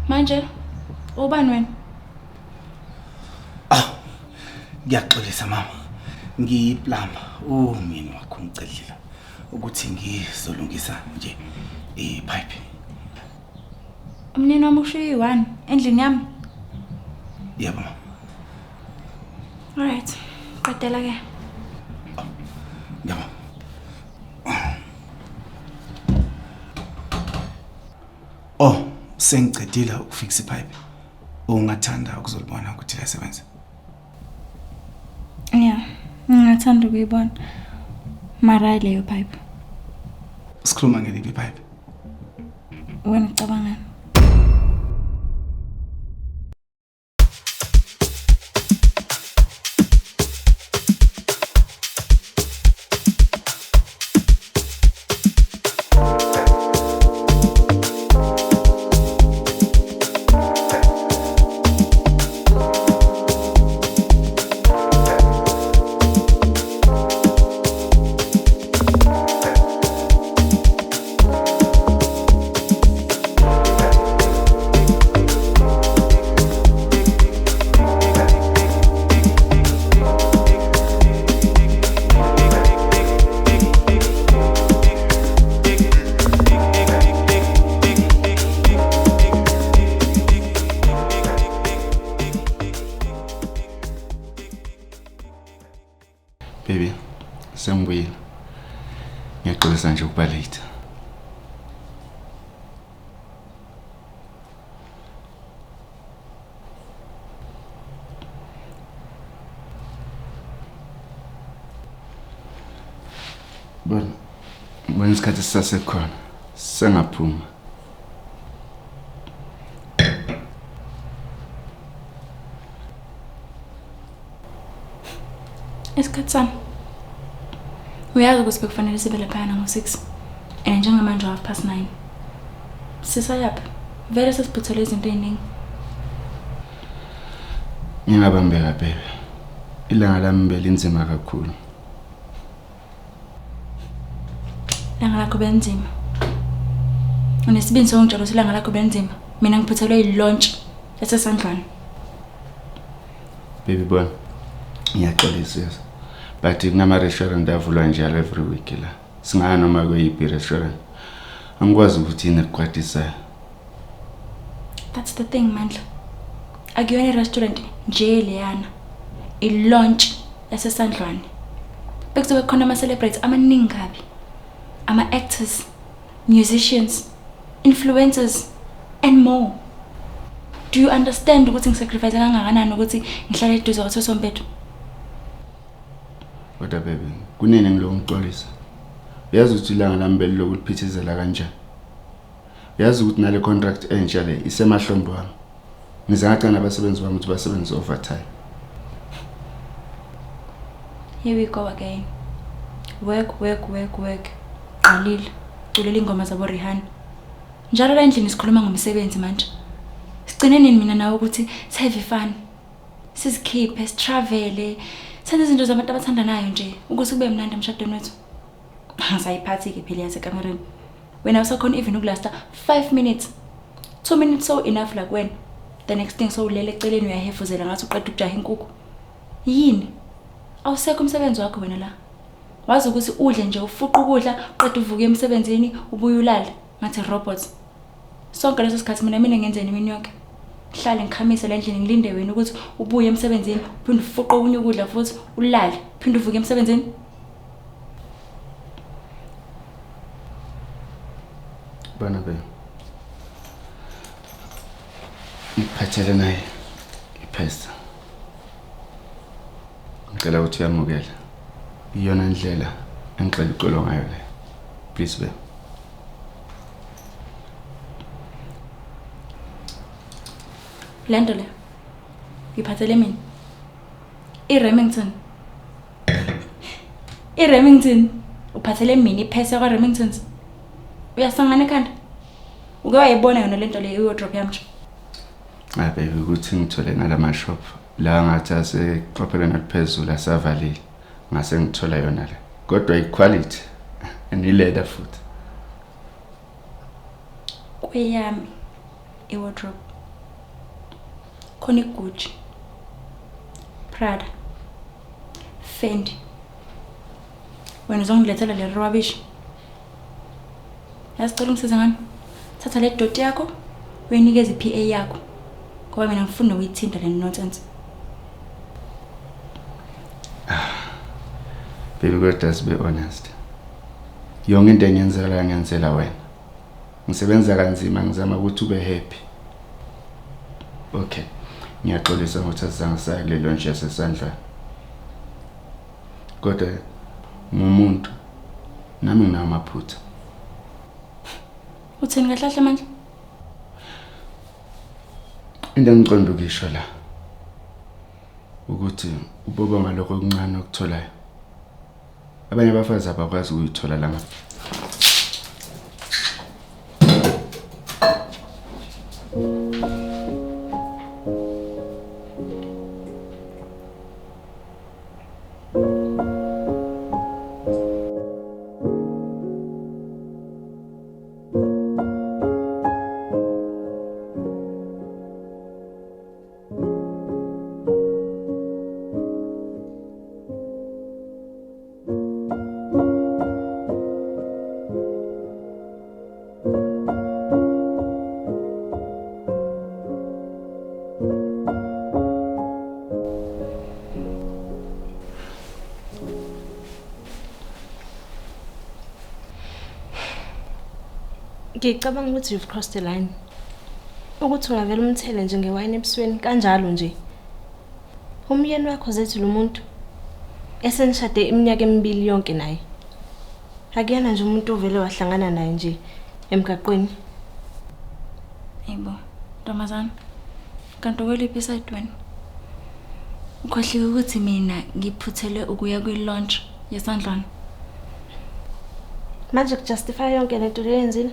Manje ubani wena? Ngiyaxolisa mama. Ngiyiplama umini wakho ngicelela ukuthi ngizolungisa nje ipipe. Umnini wami ushiye i1 endlini yami. Yebo mama. Alright. Qedela ke. Yebo. Sengicedile ukufixa ipipe. Ungathanda ukuzolibona ukuthi liyasebenza? Yeah, ngingathanda ukuyibona. Mara leyo pipe. Sikhuluma ngeliphi ipipe? Wena ucabangani? Baby, sengibuyile. Ngiyaxolisa nje ukuba late. Bona isikhathi sisasekhona. Sengaphuma. Isikhathi sami. Uyazi ukuthi bekufanele sibe lapha ngo6 and njengamanje 9:30. Sisayapha. Vele sesiphuthele izinto eziningi. Ngingabambeka baby. Ilanga lami belinzima kakhulu. Ilanga lakho benzima. Unesibindi sokungijalo silanga lakho benzima. Mina ngiphuthelwe ilaunch yasesandlwana. Baby boy. Ngiyaxolisa. But kunama restaurant avulwa njalo every week la. Singaya noma kuyiphi restaurant. Angikwazi ukuthi iniqwatisa. That's the thing, Mandla. Akuyona restaurant nje leyana. I-launch yasesandlwane. Bekuzobe khona ama celebrities amaningi kabi. Ama actors, musicians, influencers and more. Do you understand ukuthi ngisacrifice kangakanani ukuthi ngihlale eduze kwathi sombethu? Kodwa baby, kunini ngilongixolisa. Uyazi ukuthi ilanga lami belokuphithizela kanjani. Uyazi ukuthi nale contract entsha le isemahlombe wami. Ngizangacana abasebenzi bami ukuthi basebenze overtime. Here we go again. Work. Qalile. Culela ingoma zabo Rihanna. Njalo la endlini sikhuluma ngomsebenzi manje. Sigcine nini mina nawe ukuthi save fun. Sizikhiphe, sitravel, senze izinto zabantu abathandanayo nje ukuthi kube mnandi emshadweni wethu. Asayiphathi ke phela yasekamereni. Wena usakhona even ukulasta 5 minutes. 2 minutes so enough like when the next thing so ulele eceleni uyahefuzela ngathi uqeda ukujaha inkukhu. Yini? Awusekho umsebenzi wakho wena la. Wazi ukuthi udle nje ufuqa ukudla qeda uvuke emsebenzini ubuye ulale ngathi robots. Sonke leso sikhathi mina ngenzeni imini yonke. Hlale ngikhamise la endlini ngilinde wena ukuthi ubuye emsebenzini uphinde ufuqa okunye ukudla futhi ulale uphinde uvuke emsebenzini. Bana be. Ngiphathele naye iphesta. Ngicela ukuthi uyamukela. Iyona indlela engixela icolo ngayo le. Please be. Lento le. Ngiphathele mina. iRemington. Uphathele mina iphesa kwa Remingtons. Uyasangana ekhanda. Uke wayibona yona lento le i-wardrobe yami nje. Baby ukuthi ngithole nalama shop la ngathi aseqophela naphezulu asavalile. Ngase ngithola yona le. Kodwa iquality and leather foot. Kweyami wardrobe. Khona Gucci, Prada, Fendi. Wena uzongilethela le rubbish. Yasicela ungisize ngani? Thatha le dot yakho uyinikeze iPA yakho. Ngoba mina ngifuna ukuyithinta le nonsense. Baby, kodwa sibe honest. Yonke into engiyenzela ngiyenzela wena. Ngisebenza kanzima ngizama ukuthi ube happy. Okay. Ngiyaxolisa ukuthi asizange saye kulelo nje sesandla. Kodwa ngumuntu nami nginamaphutha. Uthini kahle manje? Into engiqonda ukisho la ukuthi uboba ngalokho okuncane okutholayo. Abanye abafazi abakwazi ukuyithola lama. Ngicabanga ukuthi you've crossed the line. Ukuthi ungavela umthele njengewayini ebusweni kanjalo nje. Umyeni wakho zethu lo muntu esenishade iminyaka emibili yonke naye. Akuyena nje umuntu ovele wahlangana naye nje emgaqweni. Yebo, Ntombazana. Kanti weliphi side wena? Ukhohliwe ukuthi mina ngiphuthele ukuya kwi-launch yesandlwana. Manje kujustify yonke lento leyenzile.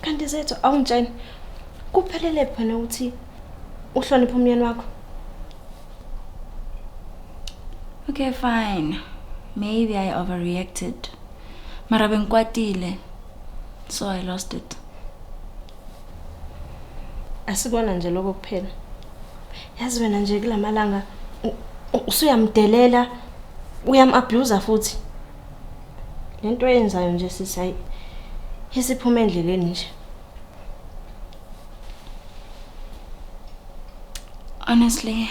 Kanti zethu awungitsheni kuphelele phela ukuthi uhloniphe umyeni wakho. Okay, fine. Maybe I overreacted. Mara bengikwatile. So I lost it. Asibona nje lokho kuphela. Yazi wena nje kulamalanga usuyamdelela, uyamabuse futhi. Lento yenzayo nje sisiyi isiphuma endleleni nje. Honestly,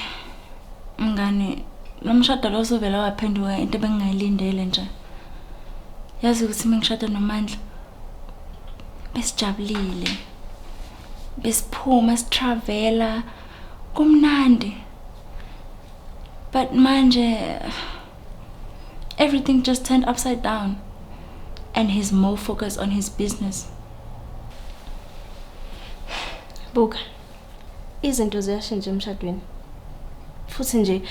mngani, nomshado lo sovela waphenduka into ebengingayilindele nje. Yazi ukuthi mengishada noMandla besijabulile. Besiphuma sitravela kumnandi. But manje everything just turned upside down. And he's more focused on his business. Buka. Izinto ziyashintsha emshadweni. Futhi nje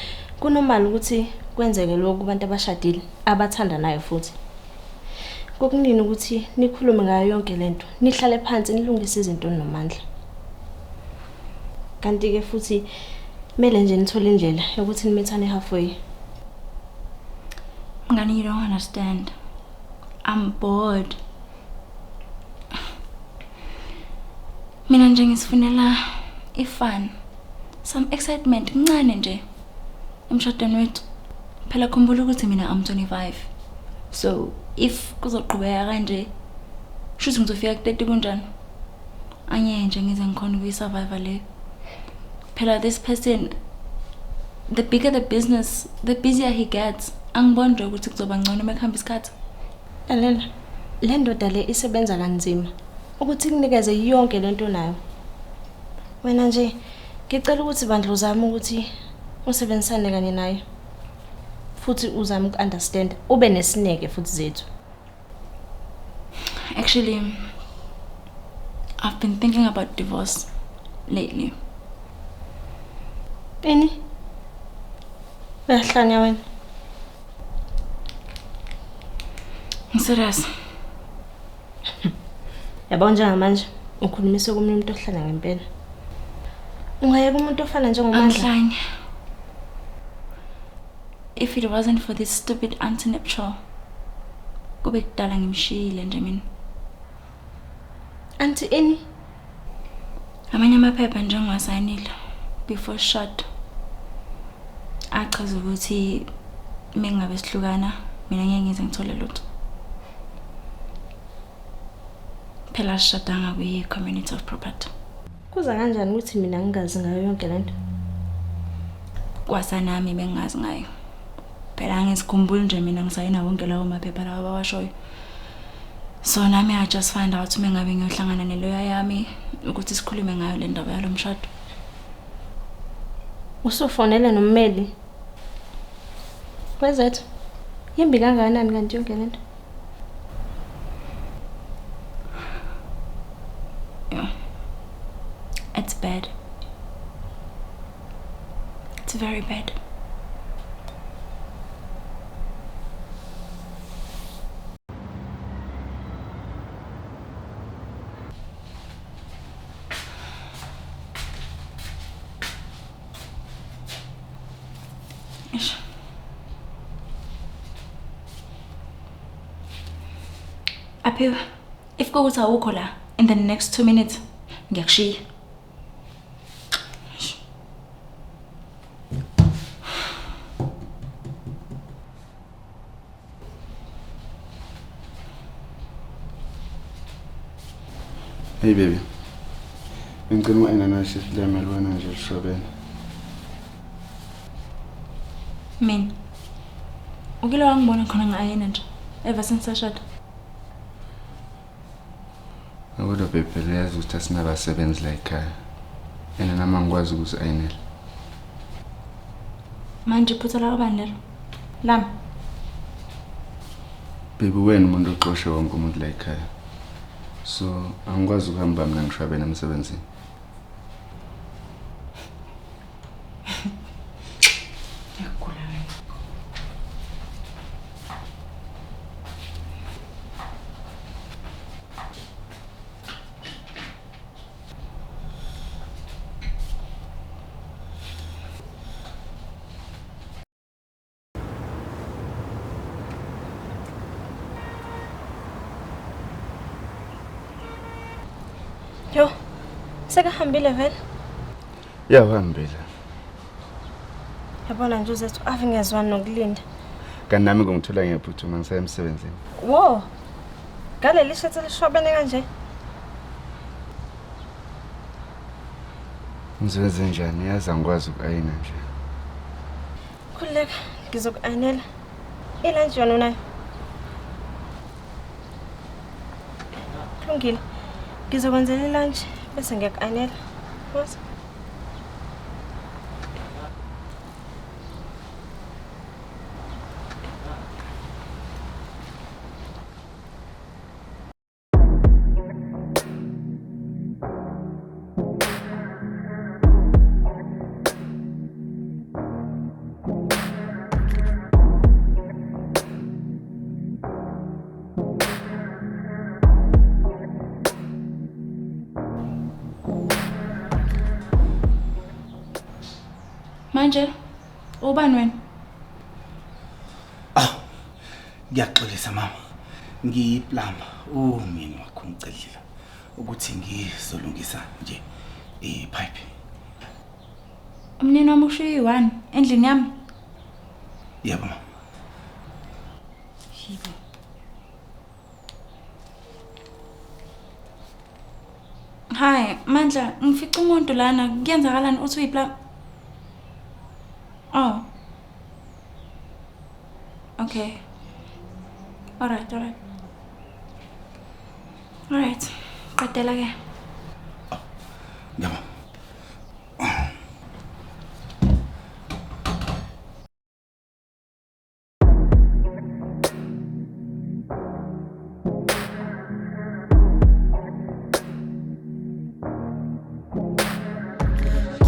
kunormal ukuthi kwenzeke lokho kubantu abashadile abathandanayo futhi. Kokunini ukuthi nikhulume ngayo yonke lento, nihlale phansi nilungise izinto noMandla. Kanti ke futhi mele nje nithole indlela yokuthi nimethane halfway. Mngani, you don't understand. I'm bored. Mina nje ngisifunela ifun, some excitement ncane nje emshadweni wethu. Phela khumbula ukuthi mina I'm 25. So if kuzoqhubeka kanje, shuthi ngizofika ku-30 kunjani? Anye nje ngize ngikhona ukuyisurvive le. Phela this person, the bigger the business, the busier he gets. Angiboni nje ukuthi kuzoba ngcono mekuhamba isikhathi. Alela, le ndoda le isebenza kanzima ukuthi kunikeze yonke lento nayo. Wena nje ngicela ukuthi bandla uzame ukuthi usebenzisane kanye naye. Futhi uzame ukunderstand, ube nesineke futhi zethu. Actually, I've been thinking about divorce lately. Ini? Uyahlanya wena? Serious. Yabona njengamanje ukhulumise komunye umuntu ohlala ngempela. Ungayeka umuntu ofana njengoMandla. Angihlanye. If it wasn't for this stupid anti-nuptial, kube kudala ngimshiyile nje mina. Anti ini? Amanye amaphepha nje ngiwasayinile before shot. Achaza ukuthi mengabe sihlukana mina ngeke ngize ngithole lutho. Phela sishadanga kwi-community of property. Kuza kanjani ukuthi mina ngingazi ngayo yonke lento? Kwasanami bengazi ngayo. Phela angisikhumbuli nje mina ngisayina wonke lawo maphepha lawo abawashoyo. So nami I just find out mengabe ngiyohlangana neloya yami ukuthi sikhulume ngayo le ndaba yalomshado. Usufonele nommeli. Kwezethu. Yimbi kangakanani kanti yonke lento? Yeah. It's bad. It's very bad. Ish. Aphiwe, if kukuthi awukho la in the next 2 minutes, ngiyakushiya. Hey baby. Ngicela uma na shift la malwana nje ushobene. Mina. Ukilo wangibona khona ngayena nje. Ever since sashada. Kodwa baby yazi ukuthi asinabasebenzi la ekhaya. Yena nama ngikwazi ukuthi ayinele. Manje phutha la kabani lelo? Lami. Baby wena umuntu oxoshe wonke umuntu la ekhaya. So angikwazi ukuhamba mina ngishwabene emsebenzini. Yo. Sekahambile vele? Yeah, uhambile. Yabona nje uzethu ave ngiyazwana nokulinda. Kanti nami ngongithola ngiyaphuthuma ngisaya emsebenzini. Wo. Ngale lishethe lishwabene kanje. Ngizowenze njani? Yazi angikwazi ukayina nje. Khuleka ngizokuanela. Ilunch yona unayo? Kulungile. Ngizokwenzela ilunch bese ngiyakuanela. What's Manje ubani wena? Ngiyaxolisa mama. Ngiyiplama umini wakho ngicelela ukuthi ngizolungisa nje ipipe. Umnini wami ushiye i1 endlini yami. Yebo mama. Hi, Mandla, ngifica umuntu lana. Kuyenzakalani uthi uyiplama? Oh. Okay. All right. Qedela ke. Yebo.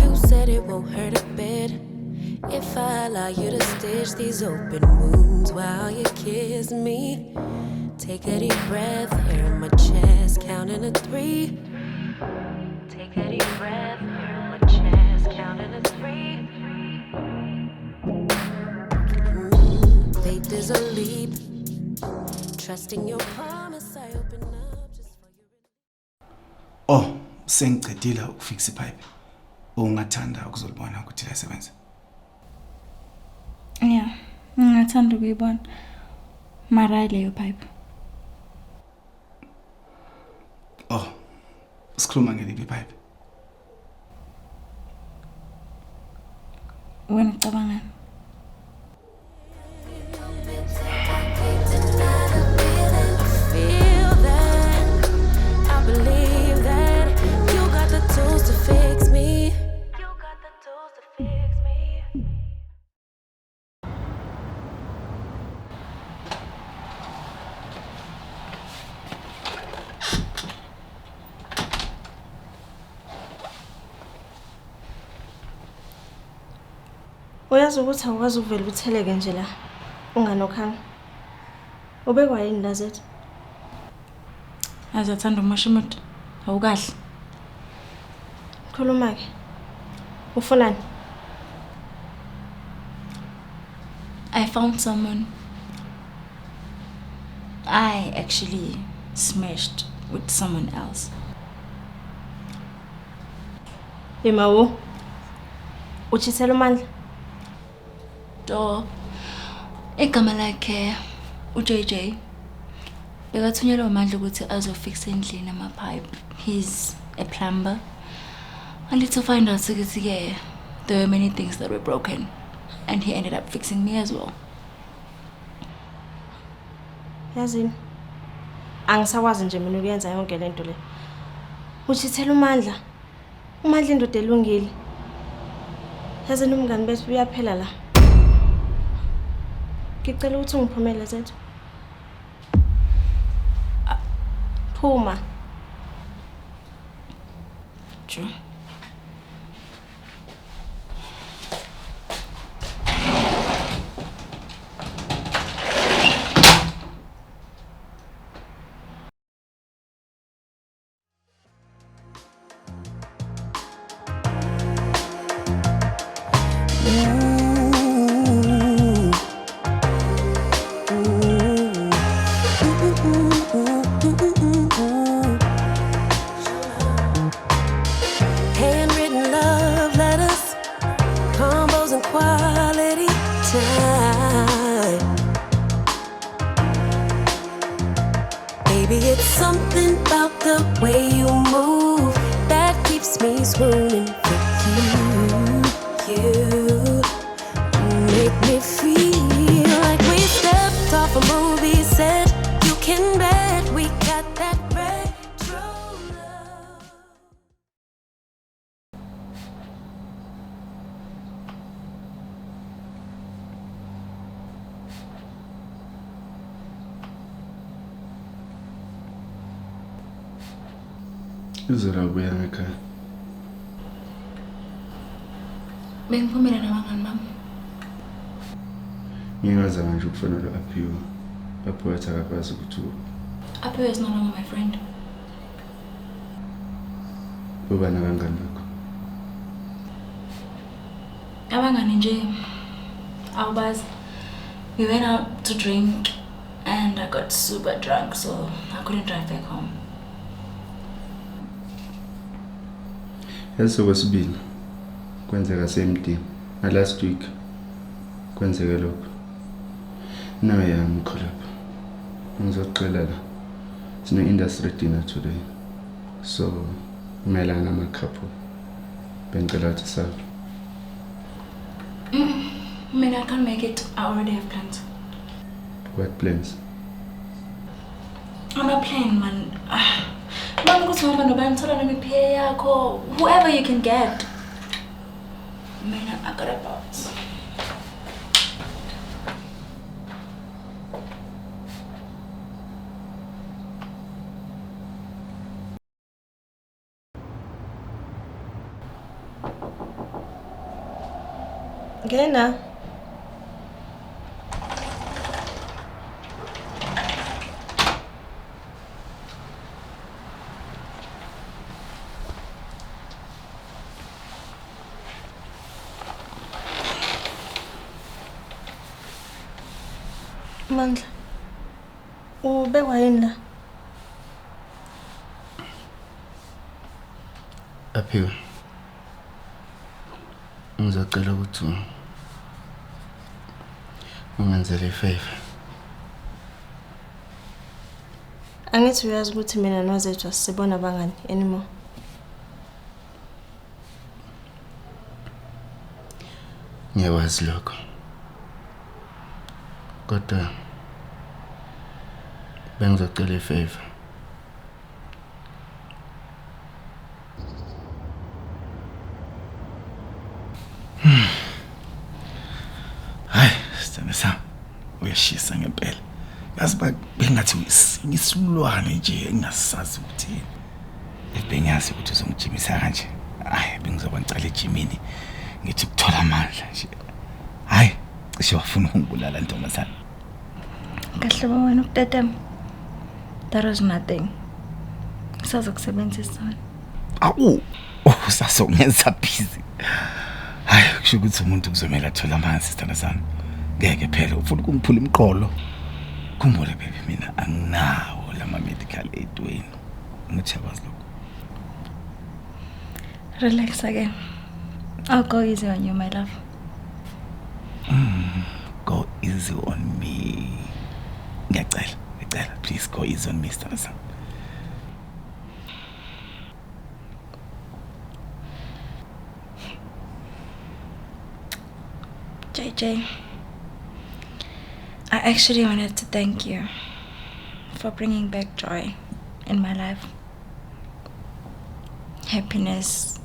You said it won't hurt a bit if I allow you to stitch these open wounds while you kiss me. Take a deep breath, air in my chest, counting to 3. Take a deep breath, air in my chest, counting to 3. Faith is a leap, trusting your promise. I open up just for you. sengicedile ukufixa ipipe. Ungathanda ukuzolibona ukuthi liyasebenza. Yeah, ngingathanda ukuyibona. Mara leyo pipe. Oh, sikhuluma ngeliphi ipipe? Wena ucabangani? Uyazi ukuthi awukwazi ukuvela utheleke nje la unganokhanga. Ubekwa yini la zethu? Azathanda uMosha umuntu. Awukahle. Khuluma ke. Ufunani? I found someone. I actually smashed with someone else. Imawo. Uchithela uMandla? Do igama lakhe uJJ bekathunyelwa uMandla ukuthi azofixa endlini ama-pipe. He's a plumber. Only to find out ukuthi there were many things that were broken and he ended up fixing me as well. Yazini. Angisakwazi nje mina ukuyenza yonke lento le. Uchithela uMandla. uMandla indoda elungile. Yazini umngani bethu uyaphela la. Ngicela ukuthi ungiphumele zethu. Phuma. True. Handwritten love letters, combos and quality time. Baby, it's something about the way you move that keeps me swooning for you. You make me feel like we stepped off a movie set. You can bet we got that retro love. Uzola ubuya ngekhaya. Bengiphumela nabangani bami. Ngingazama nje ukufonela uAphiwe. Lapho wathi akakwazi ukuthi Aphiwe is no longer my friend. uba nabangani bakho. Abangani nje awubazi. We went out to drink and I got super drunk, so I couldn't drive back home. Yaso kwesibili kwenzeka same last week kwenzeke lokho. Nawe yami collab. Ngizocela la. Sine industry dinner today. So kumela nama couple. Bengicela ukuthi sabe. I mean, I can't make it. I already have plans. What plans? I'm not playing, man. Mama, go to home and tell me pay yako. Whoever you can get. Man, I got a box. Ngena. Mandla. Ubekwa yini la? Aphiwe. Ngizocela ukuthi ungenzele ifavor. Angithi uyazi ukuthi mina nozethu asibona bangani anymore. Ngiyawazi lokho. Kodwa bengizocela ifavor. Hayi, sithanda uyashisa ngempela. Yazi bengathi ngisilwane nje engasazi ukuthi bengazi ukuthi uzongijimisa kanje. Hayi, bengizoba ngicala ejimini ngithi ukuthola amandla nje. Hayi, cishe wafuna ukungibulala ntombazana. Kahle ba wena ukutetema. There is nothing. Sizokusebenzisa wena. Awu, usasongenza busy. Hayi, kusho ukuthi umuntu kuzomela athola amanzi sithanda sami. Ngeke phela ufuna ukungiphula imqolo. Khumbule baby mina anginawo lama medical aid wenu. Ngithi yabazi lokho. Relax again. I'll go easy on you, my love. Go easy on me. Ngiyacela, please go easy on me, sithanda sami. JJ, I actually wanted to thank you for bringing back joy in my life. Happiness,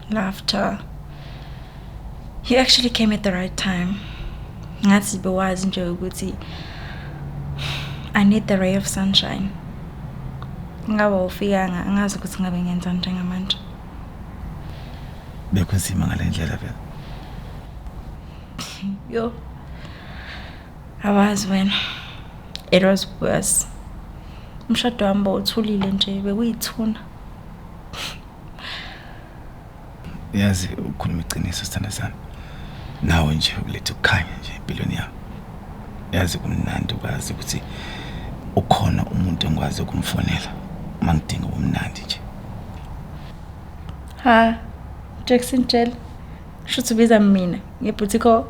laughter. You actually came at the right time. Ngathi bewazi nje ukuthi I need the ray of sunshine. Ngaba ufikanga angazi ukuthi ngabe ngenza njengamanje. Bekunzima ngalendlela phela. Yo, I was when it was worse. Umshado wami bowuthulile nje bekuyithuna. Yazi ukhuluma iqiniso sithanda sami. Nawe nje ulethe ukukhanya nje empilweni yami. Yazi kumnandi ukwazi ukuthi ukhona umuntu engikwazi ukumfonela mangidinga ubumnandi nje. Ha, Jackson Jell. Shothi ubiza mina ngeboutique.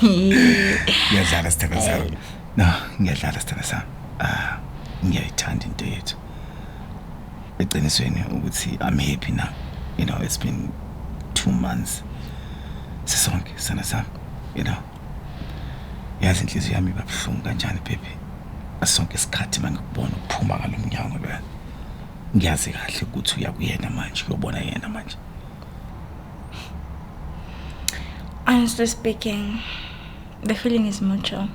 Ngiyadlala sithanda sami. No, ngiyadlala sithanda sami. Ngiyayithanda into yethu. Eqinisweni ukuthi I'm happy now. You know, it's been 2 months. Sisonke sithanda sami. You know. Yazi inhliziyo yami ibabhlungu kanjani baby. Asonke isikhathi mangikubona ukuphuma ngalomnyango lo. Ngiyazi kahle ukuthi uyakuyena manje, uyobona yena manje. Honestly speaking, the feeling is mutual.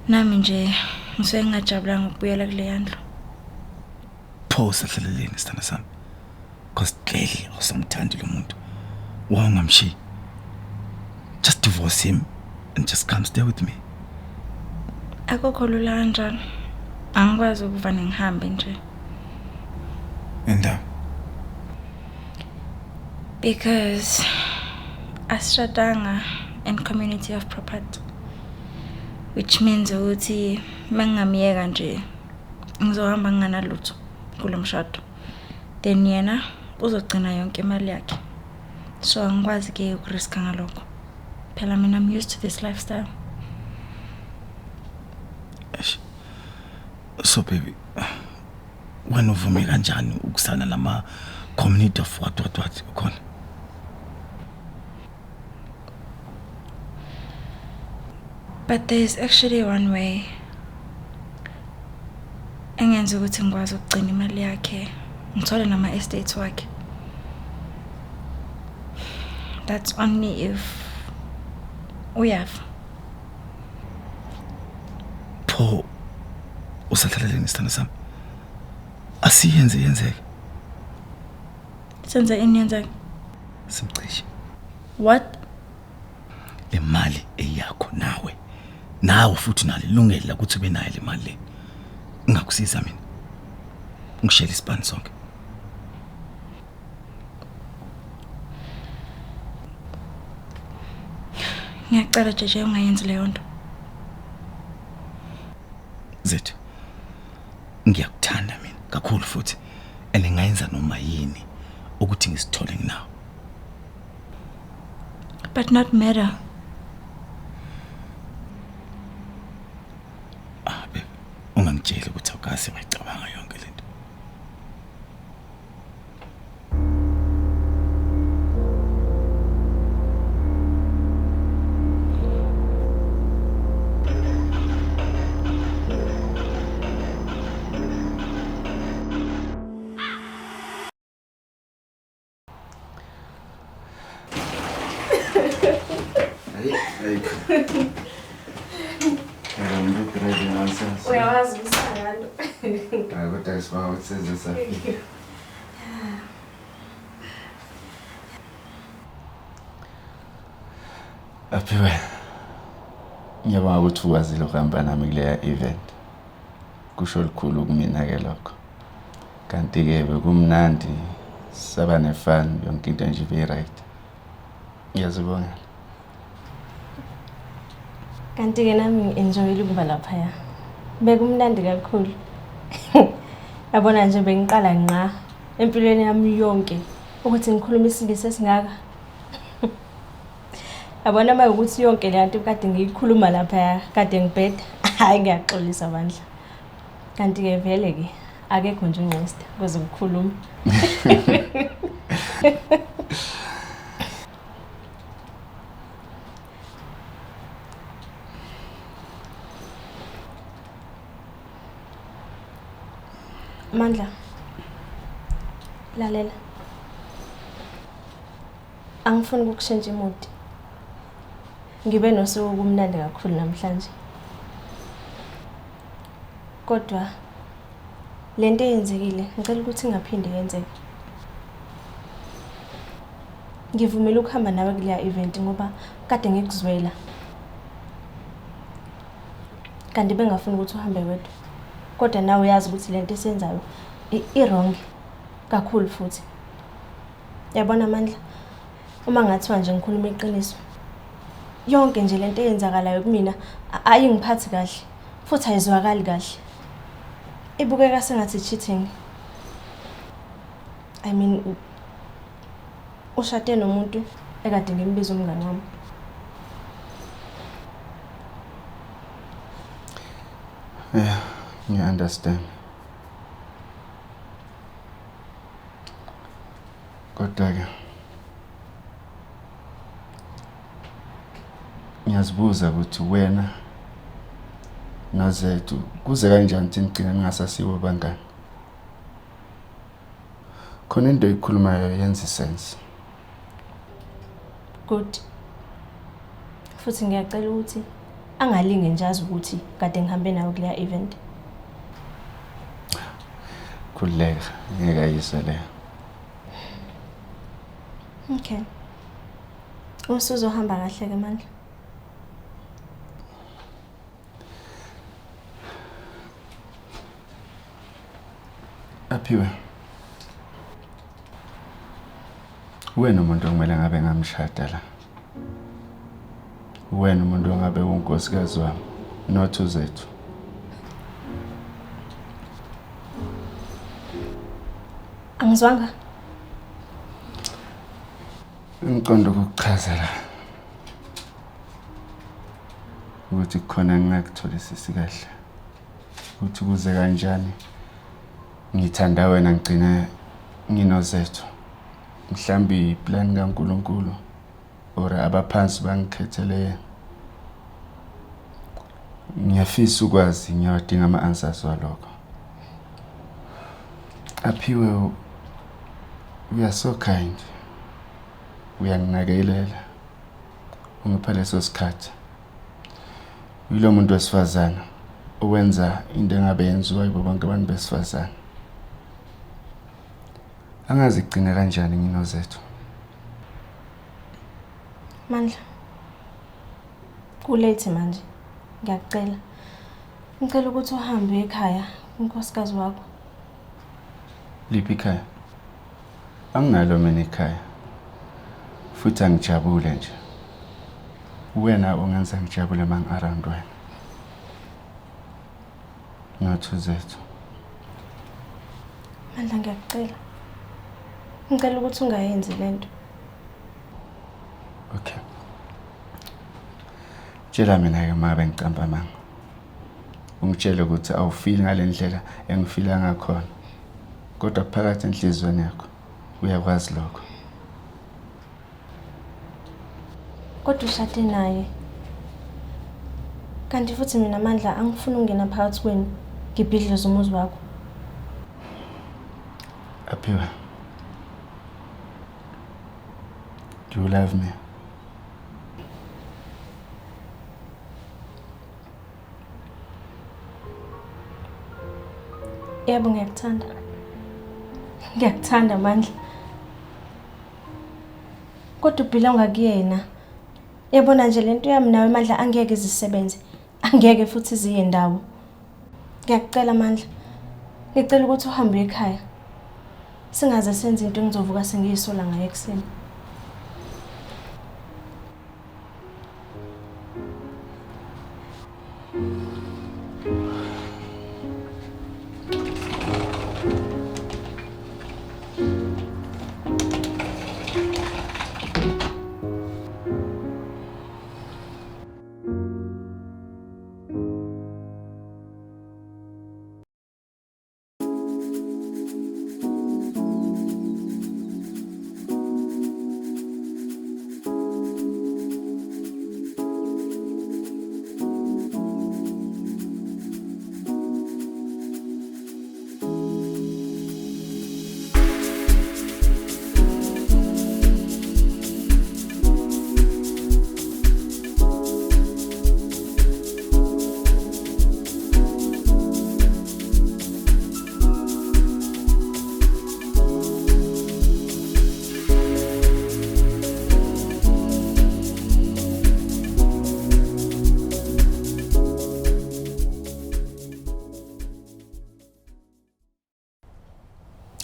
Nami nje ngisuke ngajabulanga ukubuyela kule yandlu. Pause ahlaleleni sithanda sami. Because clearly awusamthandi lo muntu. Wangamshi. Just divorce him and just come stay with me. Akukho lula kanjalo. Angikwazi ukuvana ngihambe nje. And Because asishadanga in community of property, which means ukuthi mangamiyeka nje ngizohamba nginganalutho kulomshado, then yena uzogcina yonke imali yakhe. So angikwazi ke ukuriska ngalokho. Phela mina I'm used to this lifestyle. So baby, wena uvume kanjani ukusana lama community of what ukhona? But there's actually one way engenza ukuthi ngikwazi ukugcina imali yakhe ngithole nama estates wakhe. That's only if uyafa. Pho usahlaleleni sithanda sami. Asiyenze yenzeke. Senza ini yenzeke? Simcishe. What? Le mali eyakho nawe. Nawe futhi nalilungela ukuthi ube nayo le mali le. Ngakusiza mina. Ngishela isibani sonke. Ngiyacela jeje ungayenzi leyo nto. Zethu. Ngiyakuthanda mina kakhulu futhi. and ngayenza noma yini ukuthi ngisithole nginawo. But not matter. Babe, ungangitsheli ukuthi awukaze wayicabanga yonke lento. Uyawazi umsangano. Kodwa isibawa ukuthi size safika. Aphiwe. Ngiyabonga ukuthi ukwazile ukuhamba nami kuleya event. Kusho likhulu kumina ke lokho. Kanti ke bekumnandi saba nefun yonke into nje ibe right. Ngiyazibonga. Kanti ke nami enjoyile ukuba lapha ya. Bekumnandi kakhulu. Yabona nje bengiqala nqa empilweni yami yonke ukuthi ngikhuluma isingisi esingaka. Yabona uma ukuthi yonke le nto kade ngiyikhuluma lapha ya kade ngibheda. Hayi ngiyaxolisa bandla. Kanti ke vele ke akekho nje ungqesta kuze ngikhuluma. Mandla. Lalela. Angifuni ukushintsha imodi. Ngibe nosuku kumnandi kakhulu namhlanje. Kodwa lento eyenzekile ngicela ukuthi ingaphindi yenzeke. Ngivumela ukuhamba nawe kuleya event ngoba kade ngikuzwela. Kanti bengafuni ukuthi uhambe wedwa. Kodwa nawe uyazi ukuthi lento esenzayo i-wrong kakhulu futhi. Yabona Mandla, uma ngathiwa nje ngikhuluma iqiniso. Yonke nje lento eyenzakalayo kumina ayingiphathi kahle futhi ayizwakali kahle. Ibukeka sengathi cheating. I mean ushade nomuntu ekade ngimbiza umngane wami. Yeah, you understand. Kodwa ke ngiyazibuza ukuthi wena noZethu kuze kanjani ukuthi nigcina ningasasiwo bangani. Khona into eyikhulumayo yenza sense. Good. Futhi ngiyacela ukuthi angalinge njazi ukuthi kade ngihambe nawe kuleya event. Khuleka, ngeke ayise le. Okay. Usuzohamba kahle ke Mandla. Aphiwe. Wena umuntu okumele ngabe ngamshada la. Wena umuntu ongabe unkosikazi wami, not uZethu. Angizwanga. Ngiqonda ukukuchazela ukuthi khona ngingakutholisisi kahle. Ukuthi kuze kanjani ngithanda wena ngicina nginoZethu. Mhlambi iplan kaNkulunkulu or abaphansi bangikhethele yena. Ngiyafisa ukwazi ngiyawadinga ama-answers walokho. Aphiwe, we are so kind. Uyanginakelela. Ungipha leso sikhathi. Yilo muntu wesifazana owenza into engabe yenziwa yibo bonke abantu besifazana. Angazi igcina kanjani nginoZethu. Mandla. Kulate manje. Ngiyacela. Ngicela ukuthi uhambe ekhaya unkosikazi wakho. Liphi ikhaya? Anginalo mina ikhaya. Futhi angijabule nje. Wena ungenza ngijabule around wena. Not uZethu. Mandla ngiyakucela. Ngicela ukuthi ungayenzi lento. Okay. Tshela mina ke uma bengicamba manga. Ungitshela ukuthi awufili ngalendlela engifila ngakhona. Kodwa phakathi enhlizweni yakho uyakwazi lokho. Kodwa ushade naye. Kanti futhi mina Mandla angifuni ungena phakathi kwenu ngibhidlize umuzi wakho. Aphiwe. Do you love me? Yebo ngiyakuthanda. Ngiyakuthanda Mandla. Kodwa ubhilonga kuyena. Yabona nje lento yami nawe Mandla angeke izisebenze. Angeke futhi ziye ndawo. Ngiyakucela Mandla. Ngicela ukuthi uhambe ekhaya. Singaze senze into engizovuka sengiyisola ngaye ekseni.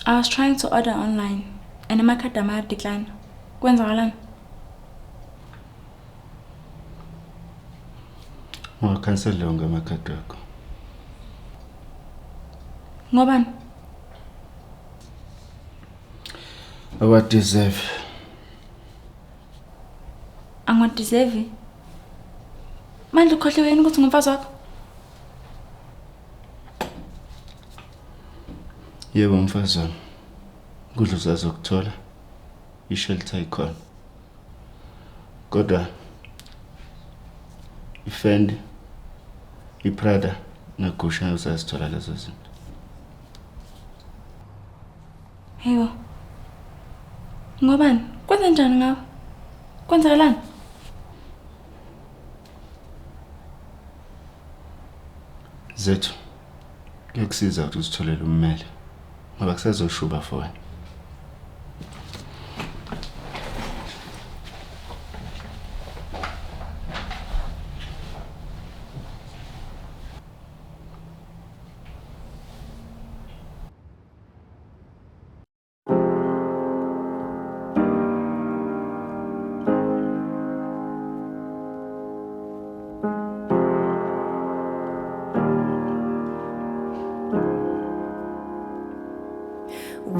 I was trying to order online and amakhadi ama decline. Kwenzakalani? Ungakhansela lonke amakhadi akho. Ngobani? Awadeserve. Angideserve. Manje ukhohliwe yini ukuthi ngumfazi wakho? Yebo mfazi wami. Kudla uzazokuthola. I-shelter ikhona. Kodwa iFendi, iPrada naGusha uzazithola lezo zinto. Heyo. Ngobani? Kwenza njani ngawe? Kwenzakalani? Zethu. Kuyakusiza ukuthi uzitholele ummeli. Ngoba kusazoshuba for wena.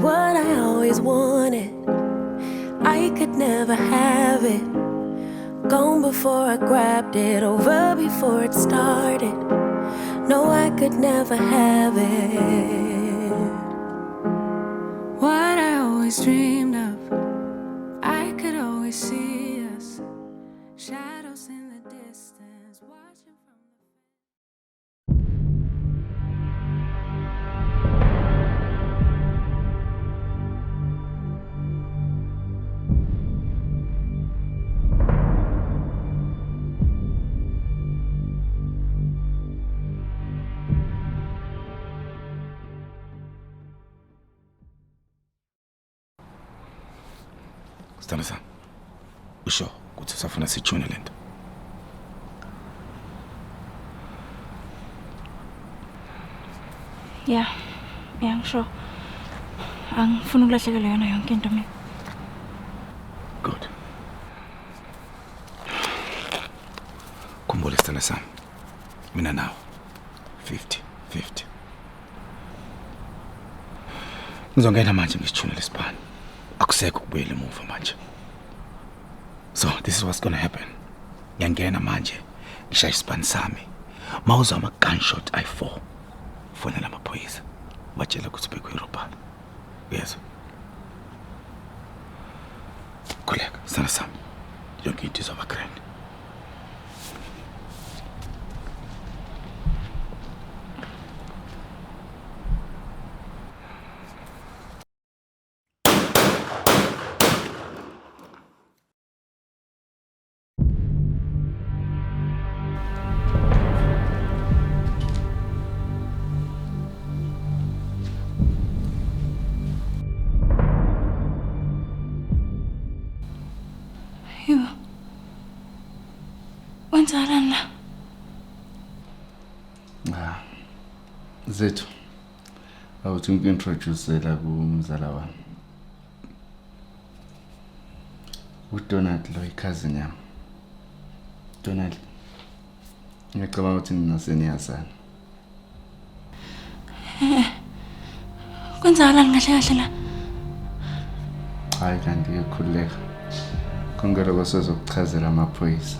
What I always wanted, I could never have it. Gone before I grabbed it, over before it started. No, I could never have it. What I always dreamed of, I could always see us. Shadows in the distance, watching from Stanisa. Usho ukuthi usafuna sijune lento. Yeah, ngisho. Angifuni ukulahlekelwa yona yonke into mina. Good. Khumbula Stanisa. Mina nawe 50-50. Ngizongena manje ngisijune lesibani. Akusekho ukubuyela emuva manje. So, this is what's going to happen. Ngiyangena manje, ngishaya isibani sami. Mawuzwa ama-gunshot ayi-4. Fonela amaphoyisa. Batshela ukuthi ubekwe eRobha. Uyezwa? Khuleka, sithando sami. Yonke into izoba grand. Kwenzakalani la? Zethu. Awuthi ngintroduce la kumzala wami. uDonald lo cousin yami. Donald. Ngicabanga ukuthi nina seniyazana. Kwenzakalani kahle kahle la? Hayi kanti ukukhuleka. Kongela kwasozokuchazela amaphoyisa.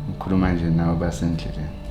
Ngikhuluma nje nawe basendleleni.